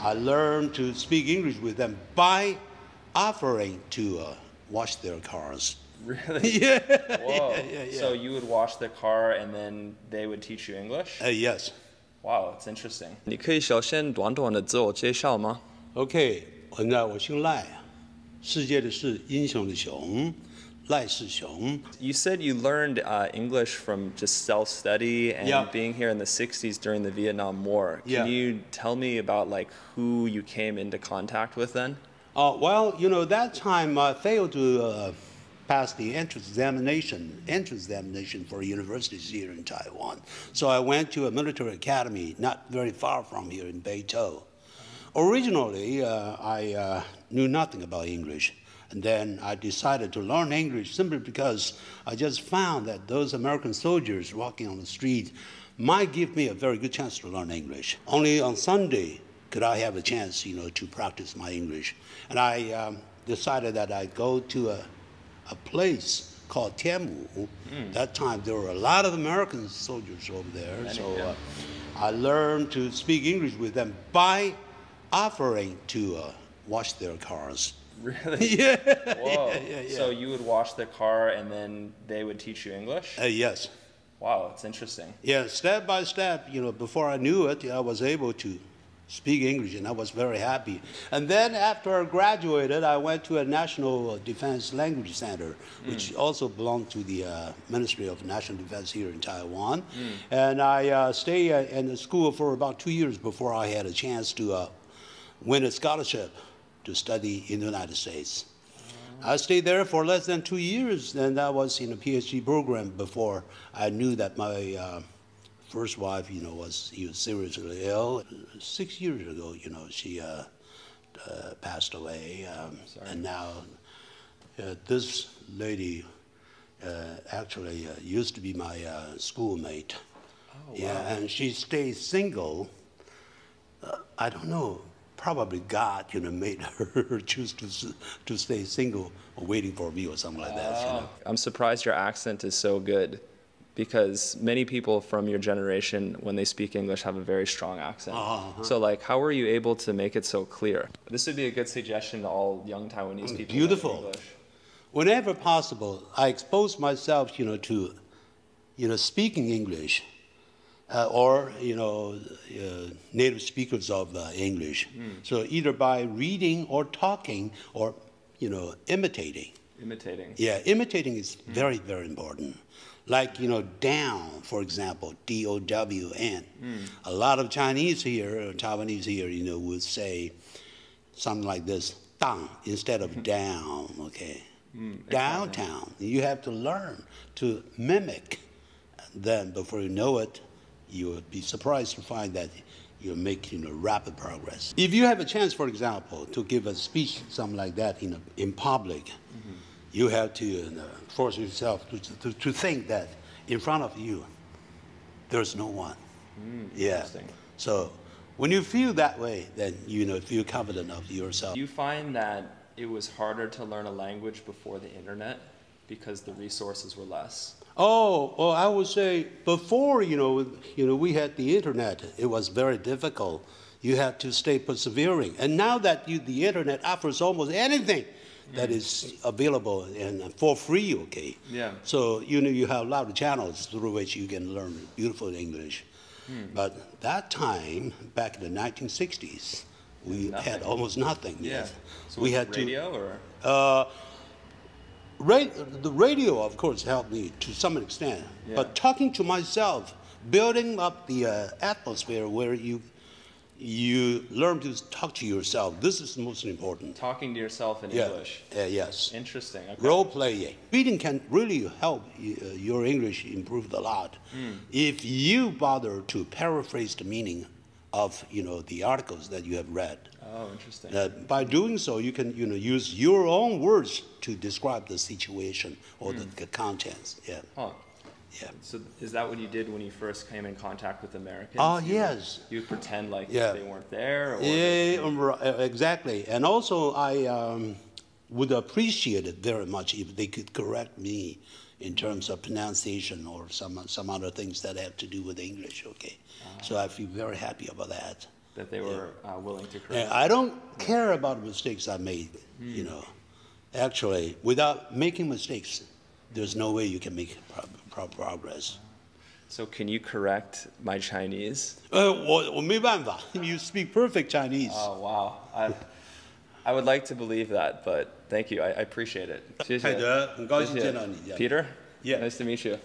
I learned to speak English with them by offering to wash their cars. Really? Yeah. Whoa. Yeah. So you would wash their car and then they would teach you English? Yes. Wow, that's interesting. 你可以首先短短的自我介绍吗？ OK， 我姓赖，世界的是英雄的雄，赖世雄。 You said you learned English from just self-study and Yeah. being here in the 60s during the Vietnam War. Yeah. Can you tell me about like who you came into contact with then? Well, that time I failed to pass the entrance examination for universities here in Taiwan. So I went to a military academy not very far from here in Beitou. Originally, I knew nothing about English. And then I decided to learn English simply because I just found that those American soldiers walking on the street might give me a very good chance to learn English. Only on Sunday could I have a chance, to practice my English. And I decided that I'd go to a place called Tianmu. That time there were a lot of American soldiers over there. So I learned to speak English with them by offering to wash their cars. Really? Yeah. Whoa. Yeah. So you would wash their car and then they would teach you English? Yes. Wow, that's interesting. Yeah, step by step, before I knew it, I was able to speak English, and I was very happy. And then after I graduated, I went to a National Defense Language Center, which also belonged to the Ministry of National Defense here in Taiwan. And I stayed in the school for about 2 years before I had a chance to win a scholarship to study in the United States. I stayed there for less than 2 years, and I was in a PhD program before I knew that my first wife, was seriously ill. 6 years ago, she passed away. And now this lady actually used to be my schoolmate. Oh, wow. Yeah, and she stayed single. I don't know. Probably God, made her choose to stay single, or waiting for me or something like that. I'm surprised your accent is so good, because many people from your generation, when they speak English, have a very strong accent. So, how were you able to make it so clear? This would be a good suggestion to all young Taiwanese people. Beautiful. English. Whenever possible, I expose myself, to, speaking English. Or native speakers of English. So either by reading or talking or imitating. Imitating. Yeah, imitating is very, very important. Like down, for example, D-O-W-N. A lot of Chinese here, Taiwanese here, would say something like this, dang, instead of down. Okay, downtown. You have to learn to mimic. Then before you know it, you would be surprised to find that you're making rapid progress. If you have a chance, for example, to give a speech, something like that in public, you have to force yourself to think that in front of you, there's no one. Yeah. So when you feel that way, then feel confident of yourself. Do you find that it was harder to learn a language before the internet because the resources were less? Oh, well, I would say before, we had the internet, it was very difficult. You had to stay persevering. And now that the internet offers almost anything that is available and for free, okay? Yeah. So, you have a lot of channels through which you can learn beautiful English. But that time, back in the 1960s, we had almost nothing. Yeah. So we had radio or? The radio, of course, helped me to some extent. Yeah. But talking to myself, building up the atmosphere where you learn to talk to yourself, this is most important. Talking to yourself in English? Yes. Interesting. Okay. Role playing. Reading can really help your English improve a lot. If you bother to paraphrase the meaning of the articles that you have read. Oh, interesting. By doing so, you can use your own words to describe the situation or the contents. Yeah. Huh. Yeah. So is that what you did when you first came in contact with Americans? Yes. You would pretend like Yeah. they weren't there? Or Yeah, exactly. And also, I would appreciate it very much if they could correct me in terms of pronunciation or some other things that have to do with English. Okay. So I feel very happy about that. that they were willing to correct. And I don't care about the mistakes I made, you know. Actually, without making mistakes, there's no way you can make progress. So can you correct my Chinese? 我没办法. You speak perfect Chinese. Oh, wow. I would like to believe that, but thank you. I appreciate it. 泰德，很高兴见到你。Peter? Yeah. Nice to meet you.